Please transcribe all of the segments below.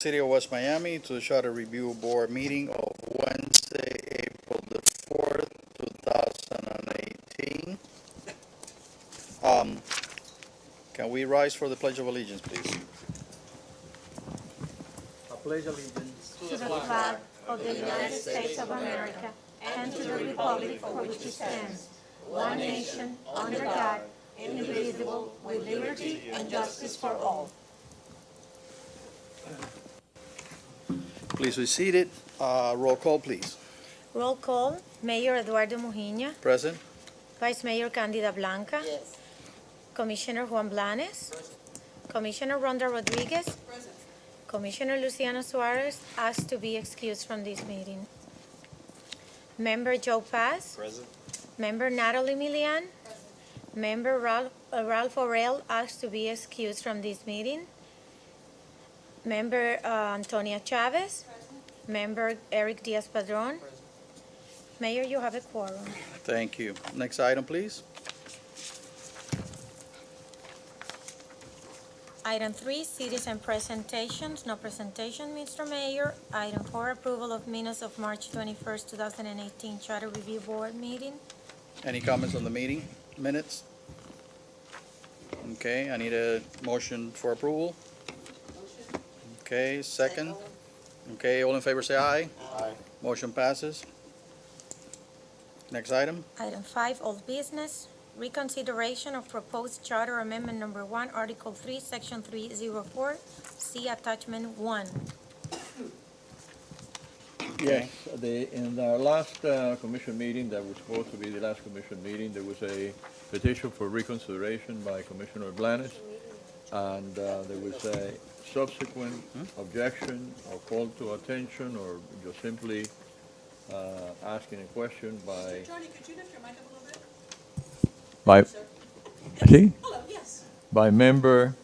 City of West Miami to the Charter Review Board meeting of Wednesday, April the 4th, 2018. Can we rise for the Pledge of Allegiance, please? I pledge allegiance to the flag of the United States of America and to the republic for which it stands, one nation, under God, indivisible, with liberty and justice for all. Please be seated. Roll call, please. Roll call, Mayor Eduardo Mujina, Present? Vice Mayor Candida Blanca, Yes. Commissioner Juan Blanes, Commissioner Rhonda Rodriguez, Commissioner Luciano Suarez asked to be excused from this meeting. Member Joe Paz. Present. Member Natalie Milian. Member Ralph Orell asked to be excused from this meeting. Member Antonia Chavez. Member Eric Diaz-Padrón. Mayor, you have a quorum. Thank you. Next item, please. Item 3, citizen presentations. No presentation, Mr. Mayor. Item 4, approval of minutes of March 21st, 2018 Charter Review Board meeting. Any comments on the meeting minutes? Okay, I need a motion for approval. Okay, second. Okay, all in favor say aye. Aye. Motion passes. Next item. Item 5, old business. Reconsideration of proposed charter amendment number 1, Article 3, Section 304, see attachment 1. Yes, in our last commission meeting, that was supposed to be the last commission meeting, there was a petition for reconsideration by Commissioner Blanes, and there was a subsequent objection or call to attention or just simply asking a question by... Johnny, could you lift your mic up a little bit? By, see? Hello, yes. By member,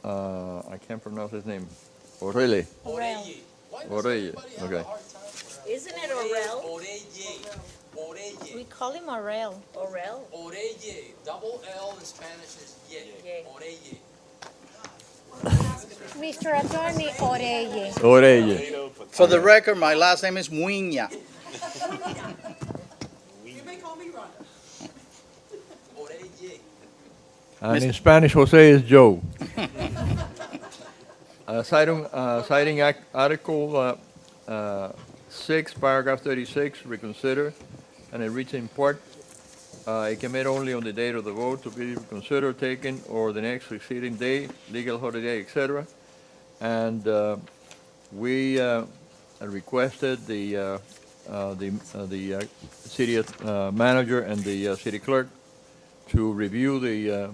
I can't pronounce his name, Orelle. Oreye. Orelle, okay. Isn't it Orel? Oreye. We call him Orell. Orel? Oreye. Double L in Spanish is ye. Ye. Oreye. Mr. Attorney Oreye. Orelle. For the record, my last name is Muiña. You may call me Rhonda. Oreye. And in Spanish, Jose is Joe. Citing Article 6, Paragraph 36, reconsider, and a written part, it can made only on the date of the vote to be considered, taken, or the next succeeding day, legal holiday, etc. And we requested the city manager and the city clerk to review the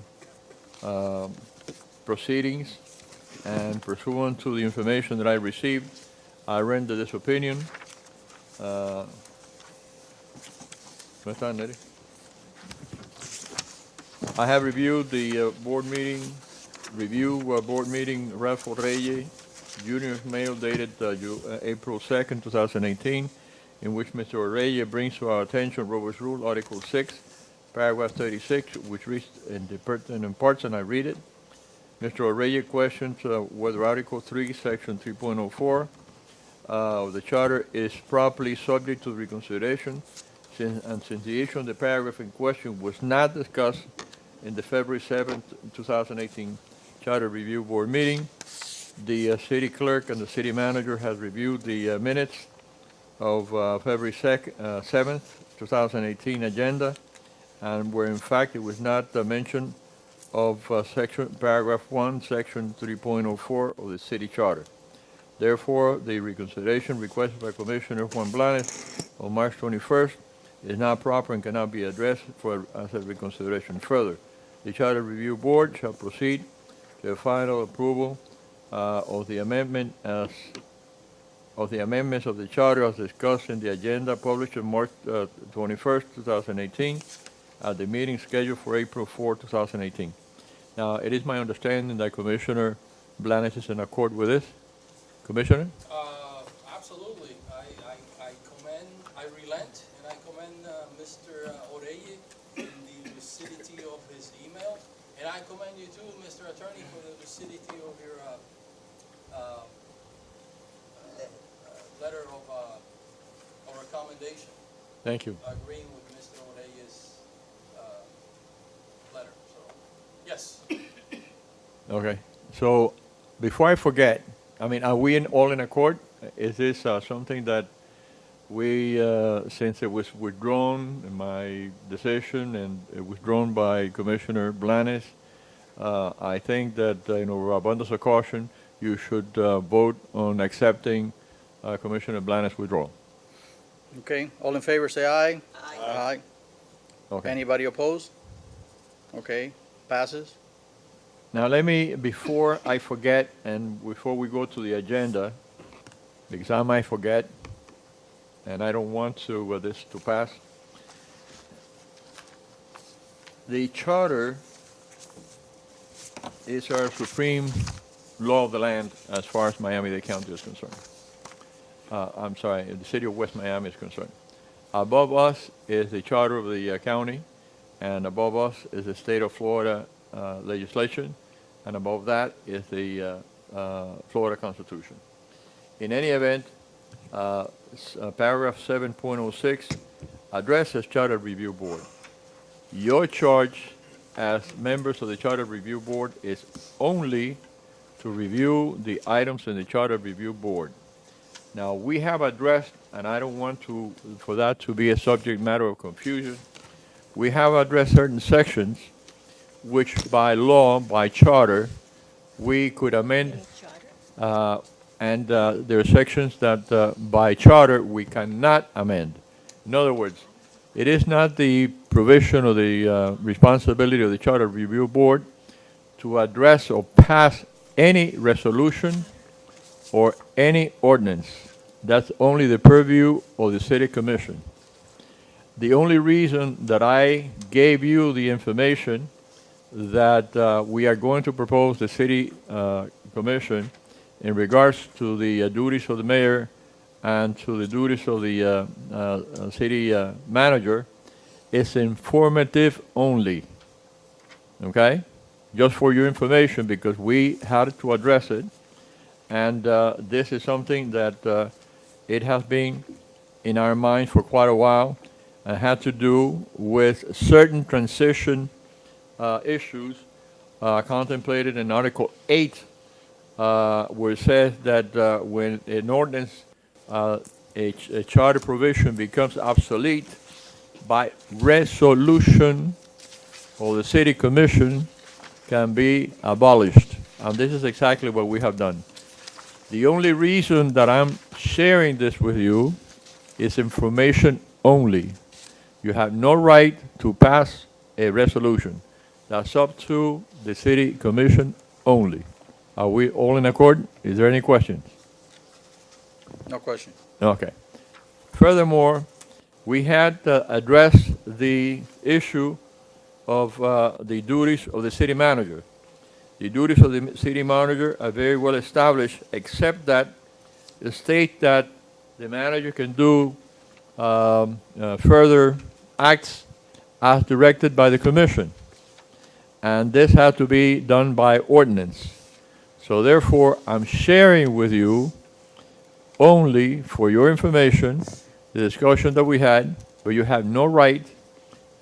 proceedings, and pursuant to the information that I received, I render this opinion. ¿No está, Neri? I have reviewed the board meeting, board meeting Ralph Reyes, Junior's mail dated April 2nd, 2018, in which Mr. Reyes brings to our attention Robert's Rule, Article 6, Paragraph 36, which reads in the pertinent parts, and I read it. Mr. Reyes questions whether Article 3, Section 3.04 of the Charter is properly subject to reconsideration, since the issue of the paragraph in question was not discussed in the February 7th, 2018 Charter Review Board meeting. The city clerk and the city manager has reviewed the minutes of February 7th, 2018 agenda, and where in fact it was not mentioned of paragraph 1, section 3.04 of the city charter. Therefore, the reconsideration requested by Commissioner Juan Blanes on March 21st is not proper and cannot be addressed as a reconsideration. Further, the Charter Review Board shall proceed to a final approval of the amendments of the charter as discussed in the agenda published on March 21st, 2018, at the meeting scheduled for April 4, 2018. Now, it is my understanding that Commissioner Blanes is in accord with this. Commissioner? Absolutely. I relent, and I commend Mr. Oreye in the lucidity of his email, and I commend you too, Mr. Attorney, for the lucidity of your recommendation, Thank you. agreeing with Mr. Oreye's letter, so, yes. Okay. So before I forget, I mean, are we all in accord? Is this something that we, since it was withdrawn, my decision, and it was withdrawn by Commissioner Blanes, I think that, abundance of caution, you should vote on accepting Commissioner Blanes' withdrawal. Okay, all in favor, say aye. Aye. Okay. Anybody opposed? Okay, passes. Now, let me, before I forget, and before we go to the agenda, because I might forget, and I don't want to, this to pass. The charter is our supreme law of the land as far as Miami-Dade County is concerned. I'm sorry, the city of West Miami is concerned. Above us is the charter of the county, and above us is the state of Florida legislation, and above that is the Florida Constitution. In any event, paragraph 7.06 addresses Charter Review Board. Your charge as members of the Charter Review Board is only to review the items in the Charter Review Board. Now, we have addressed, and I don't want for that to be a subject matter of confusion, we have addressed certain sections which by law, by charter, we could amend, and there are sections that by charter we cannot amend. In other words, it is not the provision or the responsibility of the Charter Review Board to address or pass any resolution or any ordinance. That's only the purview of the City Commission. The only reason that I gave you the information that we are going to propose the City Commission in regards to the duties of the mayor and to the duties of the city manager is informative only, okay? Just for your information, because we had to address it, and this is something that it has been in our mind for quite a while, and had to do with certain transition issues contemplated in Article 8, where it says that when an ordinance, a charter provision becomes obsolete by resolution, or the city commission can be abolished. And this is exactly what we have done. The only reason that I'm sharing this with you is information only. You have no right to pass a resolution. That's up to the city commission only. Are we all in accord? Is there any questions? No question. Okay. Furthermore, we had addressed the issue of the duties of the city manager. The duties of the city manager are very well established, except that the state that the manager can do further acts as directed by the commission. And this had to be done by ordinance. So therefore, I'm sharing with you only for your information the discussion that we had, but you have no right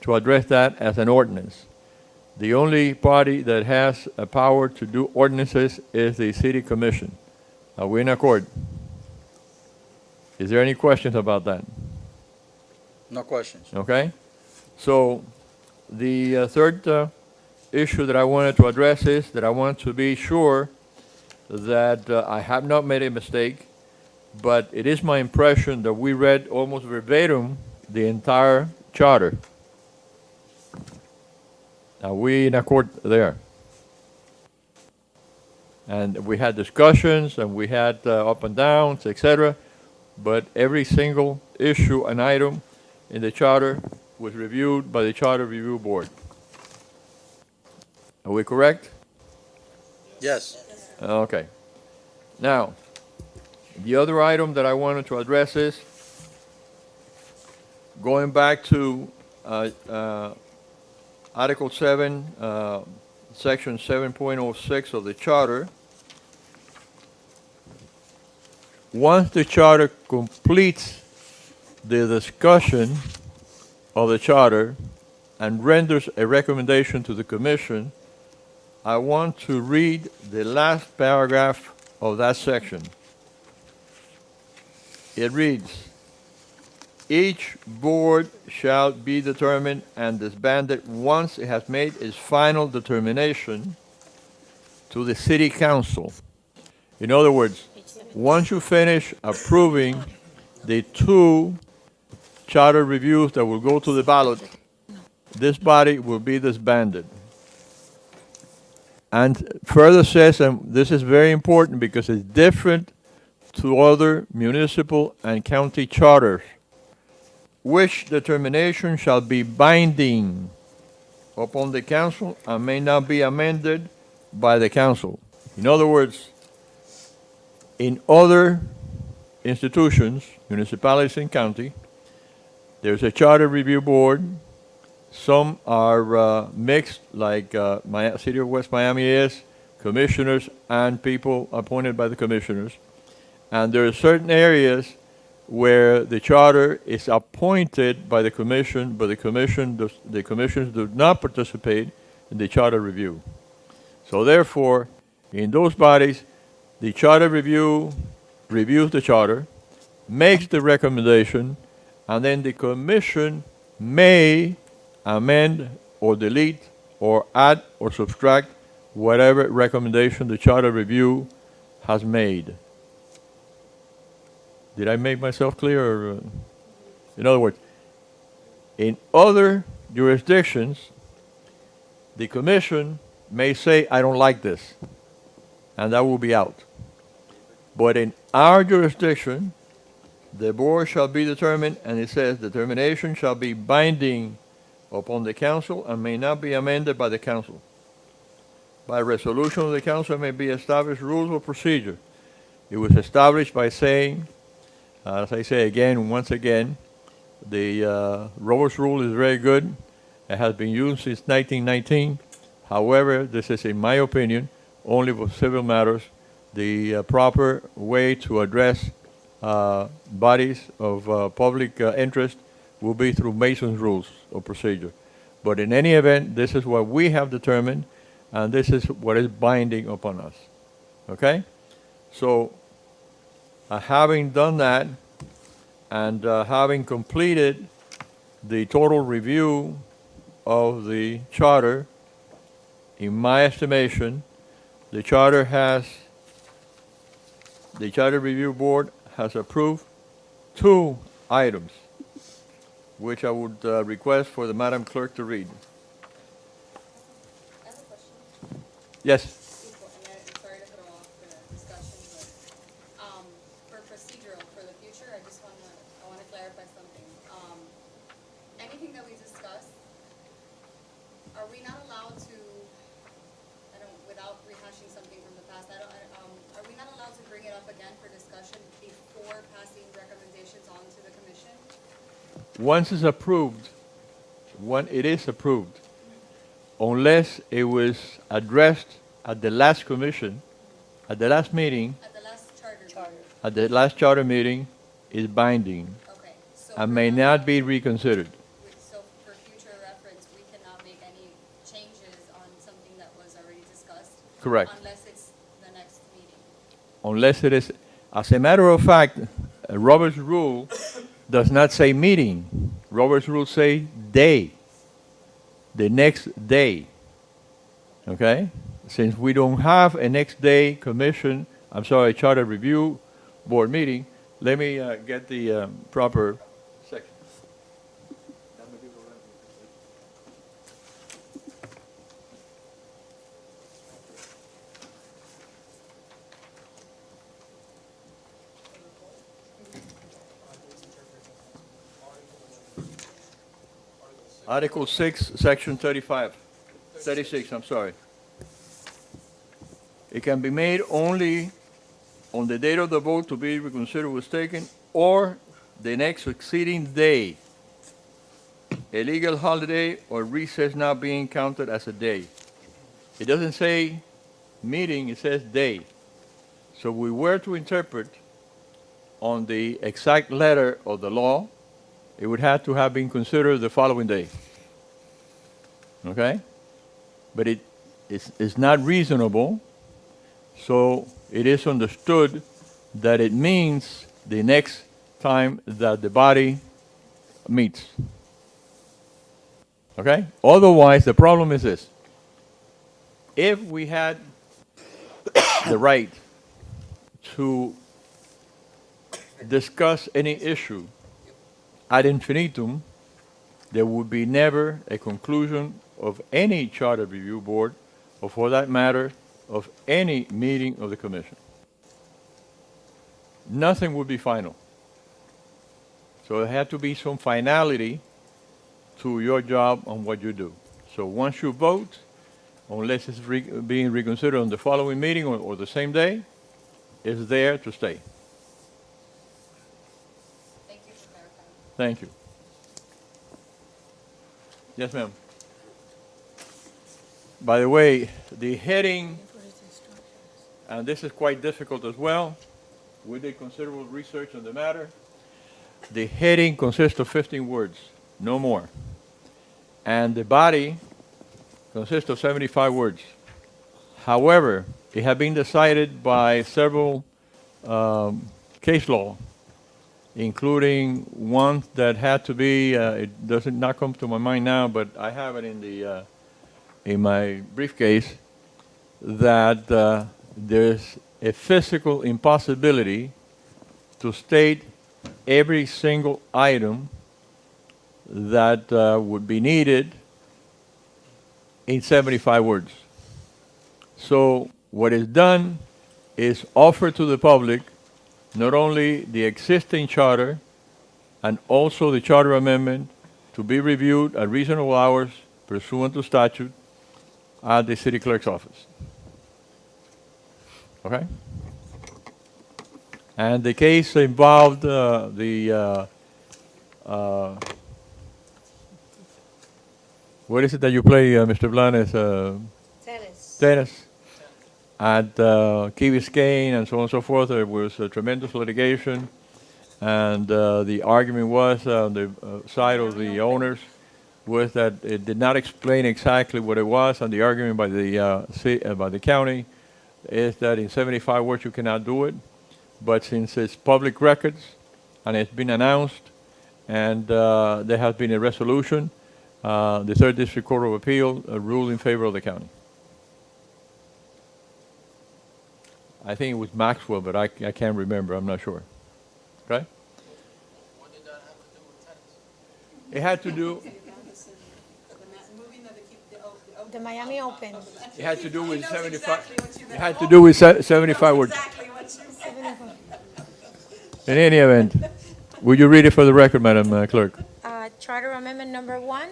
to address that as an ordinance. The only body that has a power to do ordinances is the city commission. Are we in accord? Is there any questions about that? No questions. Okay? So the third issue that I wanted to address is that I want to be sure that I have not made a mistake, but it is my impression that we read almost verbatim the entire charter. Are we in accord there? And we had discussions, and we had up and downs, etc., but every single issue and item in the charter was reviewed by the Charter Review Board. Are we correct? Yes. Okay. Now, the other item that I wanted to address is going back to Article 7, Section 7.06 of the Charter. Once the Charter completes the discussion of the charter and renders a recommendation to the commission, I want to read the last paragraph of that section. It reads, each board shall be determined and disbanded once it has made its final determination to the city council. In other words, once you finish approving the two charter reviews that will go to the ballot, this body will be disbanded. And further says, and this is very important because it's different to other municipal and county charters, which determination shall be binding upon the council and may not be amended by the council. In other words, in other institutions, municipalities and county, there's a charter review board. Some are mixed, like City of West Miami is, commissioners and people appointed by the commissioners. And there are certain areas where the charter is appointed by the commission, but the commissioners do not participate in the charter review. So therefore, in those bodies, the charter review reviews the charter, makes the recommendation, and then the commission may amend or delete or add or subtract whatever recommendation the charter review has made. Did I make myself clear? Or, in other words, in other jurisdictions, the commission may say, I don't like this, and that will be out. But in our jurisdiction, the board shall be determined, and it says, determination shall be binding upon the council and may not be amended by the council. By resolution of the council may be established rules of procedure. It was established by saying, as I say again, once again, the Roberts rule is very good. It has been used since 1919. However, this is, in my opinion, only for civil matters. The proper way to address bodies of public interest will be through Mason's rules of procedure. But in any event, this is what we have determined, and this is what is binding upon us. Okay? So, having done that, and having completed the total review of the charter, in my estimation, the charter review board has approved 2 items, which I would request for the Madam Clerk to read. I have a question. Yes. And I'm sorry to throw off the discussion, but for procedural, for the future, I want to clarify something. Anything that we discuss, are we not allowed to, without rehashing something from the past, are we not allowed to bring it up again for discussion before passing recommendations on to the commission? Once it's approved, it is approved, unless it was addressed at the last commission, at the last meeting, At the last charter. at the last charter meeting, is binding Okay. So and we're may not be reconsidered. So for future reference, we cannot make any changes on something that was already discussed? Correct. Unless it's the next meeting? Unless it is, as a matter of fact, Robert's rule does not say meeting. Robert's rule say day, the next day. Okay? Since we don't have a next day charter review board meeting, let me get the proper section. Article 6, Section 36, I'm sorry. It can be made only on the date of the vote to be reconsidered was taken, or the next succeeding day, a legal holiday or recess not being counted as a day. It doesn't say meeting, it says day. So we were to interpret on the exact letter of the law, it would have to have been considered the following day. Okay? But it's not reasonable, so it is understood that it means the next time that the body meets. Okay? Otherwise, the problem is this. If we had the right to discuss any issue ad infinitum, there would be never a conclusion of any charter review board, or for that matter, of any meeting of the commission. Nothing would be final. So there had to be some finality to your job on what you do. So once you vote, unless it's being reconsidered on the following meeting or the same day, it's there to stay. Thank you for clarifying. Thank you. Yes, ma'am. By the way, the heading, and this is quite difficult as well, we did considerable research on the matter. The heading consists of 15 words, no more. And the body consists of 75 words. However, it had been decided by several case law, including one that had to be, it doesn't not come to my mind now, but I have it in my briefcase, that there's a physical impossibility to state every single item that would be needed in 75 words. So what is done is offer to the public not only the existing charter and also the charter amendment to be reviewed at reasonable hours pursuant to statute at the city clerk's office. Okay? And the case involved what is it that you play, Mr. Blanes? Tennis. Tennis. At Key Biscayne and so on and so forth, there was a tremendous litigation, and the argument was on the side of the owners was that it did not explain exactly what it was, and the argument by the county is that in 75 words you cannot do it, but since it's public records and it's been announced and there has been a resolution, the Third District Court of Appeal ruled in favor of the county. I think it was Maxwell, but I can't remember. I'm not sure. Okay? What did that have to do with tennis? It had to do. The Miami Open. It had to do with He knows 75. exactly what you It meant. had to do with 75 words. Exactly what you meant. In any event, would you read it for the record, Madam Clerk? Charter Amendment Number 1,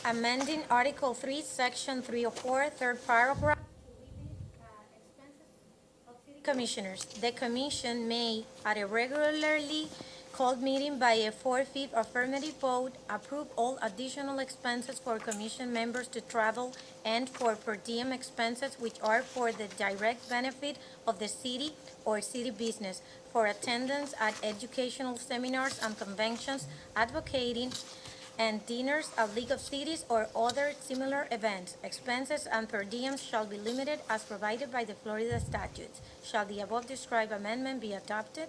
amending Article 3, Section 304, third paragraph. Commissioners, the commission may, at a regularly called meeting by a 4/5 affirmative vote, approve all additional expenses for commission members to travel and for per diem expenses which are for the direct benefit of the city or city business, for attendance at educational seminars and conventions, advocating and dinners at League of Cities or other similar events. Expenses and per diems shall be limited as provided by the Florida statutes. Shall the above described amendment be adopted?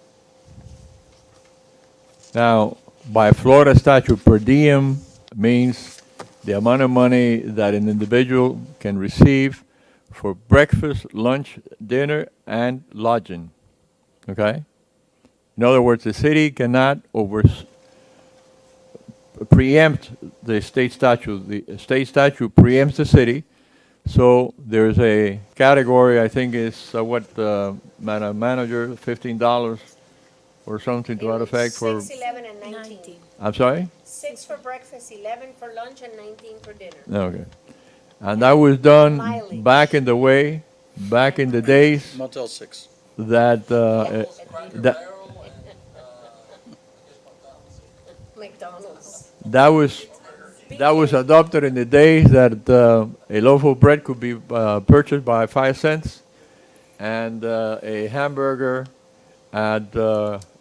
Now, by Florida statute, per diem means the amount of money that an individual can receive for breakfast, lunch, dinner, and lodging. Okay? In other words, the city cannot preempt the state statute. The state statute preempts the city. So there's a category, I think is Madam Manager, $15 or something to that effect for, 6, 11, and 19. I'm sorry? 6 for breakfast, 11 for lunch, and 19 for dinner. Okay. And that was done Mileage. back in the days Motel 6. that, Cracker that, Barrel and, I guess McDonald's. McDonald's. that was adopted in the days that a loaf of bread could be purchased by 5 cents, and a hamburger at,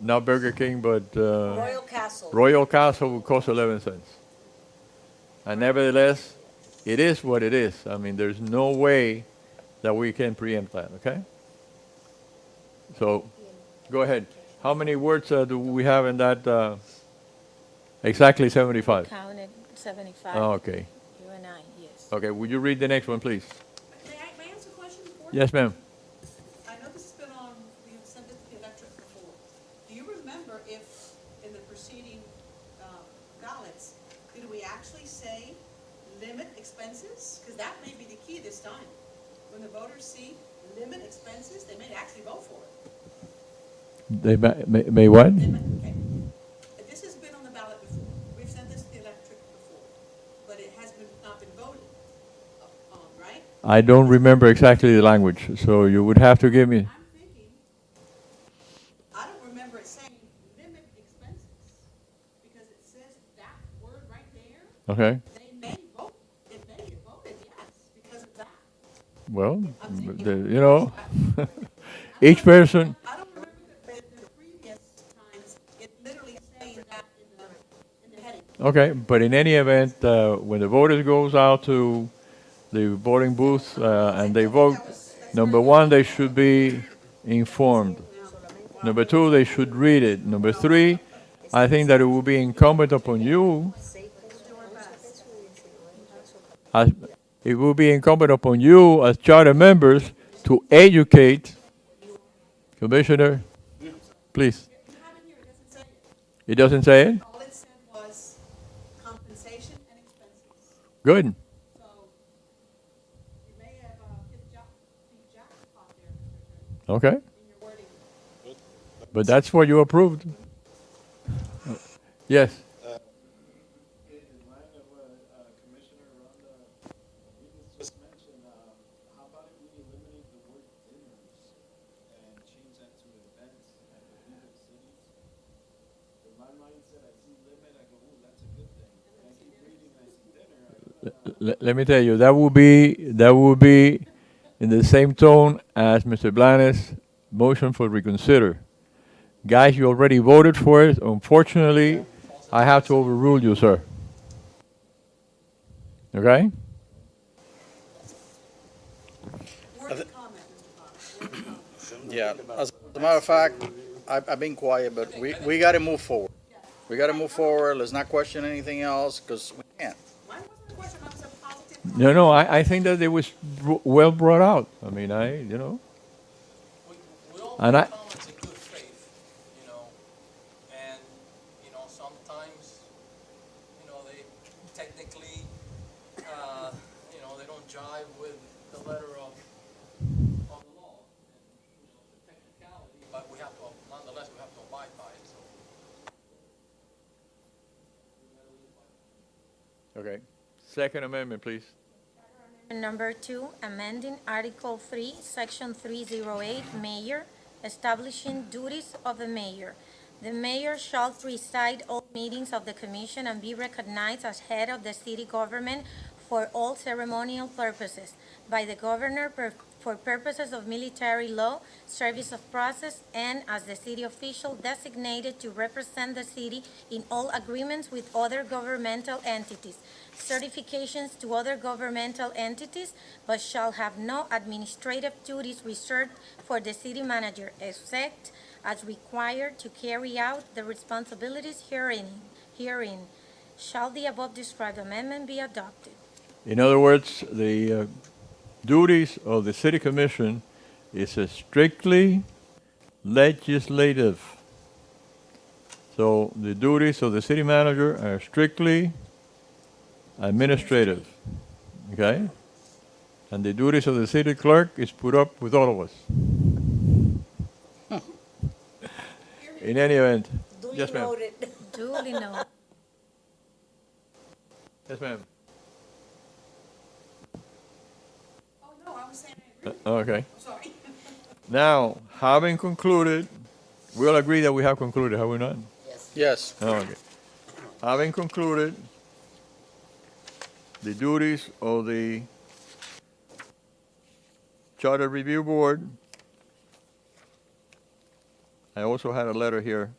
not Burger King, but Royal Castle. Royal Castle would cost 11 cents. And nevertheless, it is what it is. I mean, there's no way that we can preempt that, okay? So, go ahead. How many words do we have in that? Exactly 75. Counted 75. Oh, okay. You and I, yes. Okay, would you read the next one, please? May I ask a question before? Yes, ma'am. I know this has been on, we have sent it to the electric before. Do you remember if, in the preceding ballots, did we actually say limit expenses? Because that may be the key this time. When the voters see limit expenses, they may actually vote for it. They may what? Okay. This has been on the ballot before. We've sent this to the electric before, but it has not been voted on, right? I don't remember exactly the language, so you would have to give me. I'm thinking, I don't remember it saying limit expenses, because it says that word right there. Okay. They may vote, it may get voted, yes, because of that. Well, each person. I don't remember the previous times, it literally saying that in the heading. Okay, but in any event, when the voters goes out to the voting booth and they vote, number one, they should be informed. Number two, they should read it. Number three, I think that it will be incumbent upon you. It will be incumbent upon you as charter members to educate. Commissioner, please. You have it here, it doesn't say it. It doesn't say it? All it said was compensation and expenses. Good. So you may have hit jackpot there, Mr. Attorney, Okay. in your wording. But that's what you approved. Yes. In line of what Commissioner Ronda just mentioned, how about if we eliminate the word dinners and change that to events at the bigger cities? In my mindset, I see limit, I go, ooh, that's a good thing. And I keep reading, I see dinner, I go, Let me tell you, that would be in the same tone as Mr. Blanes' motion for reconsider. Guys, you already voted for it. Unfortunately, I have to overrule you, sir. Okay? Word of comment, Mr. Fox. Word of comment. Yeah, as a matter of fact, I've been quiet, but we gotta move forward. We gotta move forward, let's not question anything else, because we can't. Mine wasn't a question, mine was a positive comment. No, I think that it was well brought out. I mean, we all And make I- comments in good faith, and, sometimes, they technically, they don't jive with the letter of the law, and, the technicality, but nonetheless, we have to abide by it, so. Okay. Second amendment, please. Number 2, amending Article 3, Section 308, Mayor, establishing duties of the mayor. The mayor shall preside all meetings of the commission and be recognized as head of the city government for all ceremonial purposes by the governor for purposes of military law, service of process, and as the city official designated to represent the city in all agreements with other governmental entities, certifications to other governmental entities, but shall have no administrative duties reserved for the city manager, except as required to carry out the responsibilities herein. Shall the above described amendment be adopted? In other words, the duties of the city commission is strictly legislative. So the duties of the city manager are strictly administrative. Okay? And the duties of the city clerk is put up with all of us. In any event. Duly Yes, ma'am. noted. Duly noted. Yes, ma'am. Oh, no, I was saying I agree. Okay. I'm sorry. Now, having concluded, we'll agree that we have concluded, have we not? Yes, Okay. Having concluded the duties of the Charter Review Board, I also had a letter here.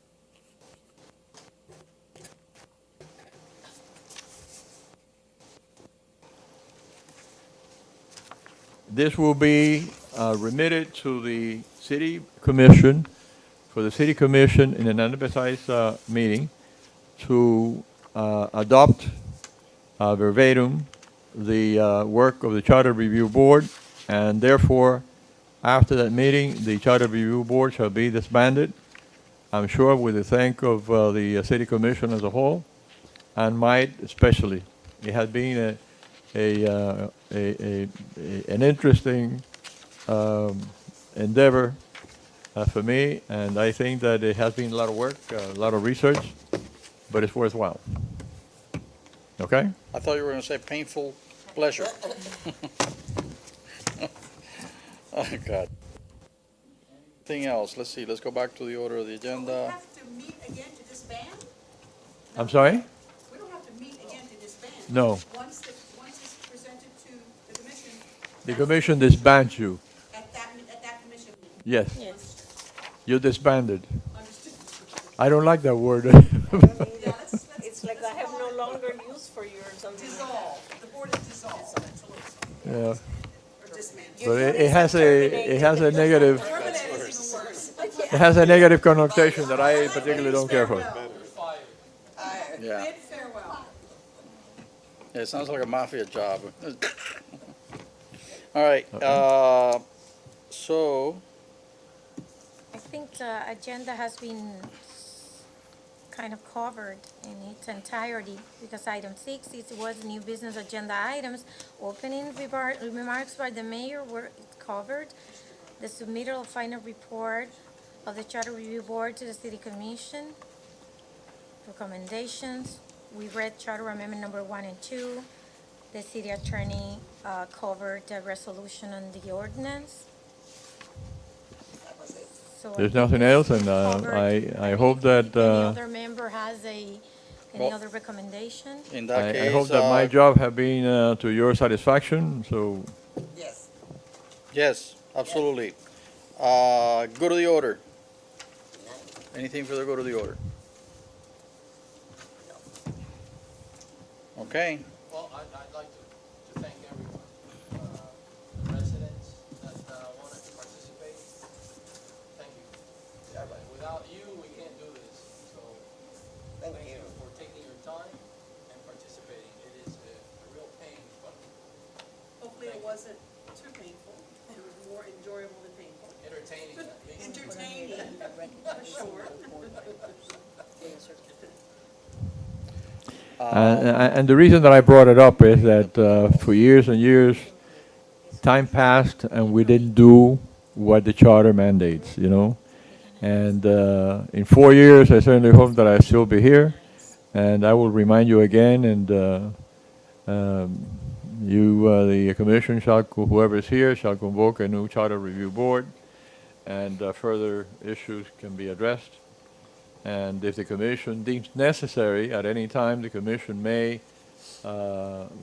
This will be remitted to the city commission, for the city commission in an unadvertised meeting to adopt verbatim the work of the Charter Review Board, and therefore, after that meeting, the Charter Review Board shall be disbanded, I'm sure with the thank of the city commission as a whole, and Mike especially. It has been an interesting endeavor for me, and I think that it has been a lot of work, a lot of research, but it's worthwhile. Okay? I thought you were gonna say painful pleasure. Oh, God. Anything else? Let's see, let's go back to the order of the Do we agenda. have to meet again to disband? I'm sorry? We don't have to meet again to disband. No. Once it's presented to the commission. The commission disbands you. At that commission meeting. Yes, Yes. you disbanded. Understood? I don't like that word. Yeah, let's It's like I have no longer use for you or something like that. dissolve. The board is dissolved. Yeah. Or dismantled. But it has a negative, Terminate is even worse. it has a negative connotation that I particularly don't care for. Yeah, Bid farewell. it sounds like a mafia job. All right, so, I think the agenda has been kind of covered in its entirety, because item 6, it was new business agenda items. Opening remarks by the mayor were covered. The submittal of final report of the Charter Review Board to the City Commission. Recommendations, we read Charter Amendment number 1 and 2. The city attorney covered the resolution on the ordinance. So I There's think nothing it's else, and covered. I hope that, If any other member has any Well- other recommendation? in that case. I hope that my job have been to your satisfaction, so Yes, absolutely. Go to the order. Anything for the go to the order? Okay, Well, I'd like to thank everyone, the residents that wanted to participate. Thank you. Without you, we can't do this, so thank you for taking your time and participating. It is a real pain, but Hopefully it wasn't too painful. It was more enjoyable than painful. entertaining at least. Entertaining, for sure. And the reason that I brought it up is that for years and years, time passed and we didn't do what the charter mandates, you know. And in 4 years, I certainly hope that I still be here. And I will remind you again, and the commission shall, whoever is here, shall convoke a new charter review board, and further issues can be addressed. And if the commission deems necessary, at any time, the commission may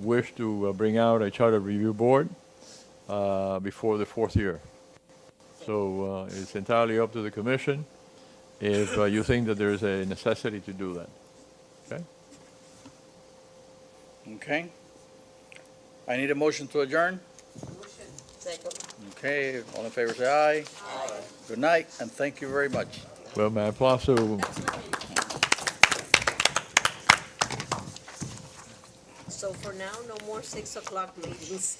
wish to bring out a charter review board before the 4th year. So it's entirely up to the commission if you think that there is a necessity to do that. Okay? okay. I need a motion to adjourn. Second. Okay, all in favor say aye. Aye. Good night, and thank you very much. Well, may I aplauso. So for now, no more 6 o'clock meetings.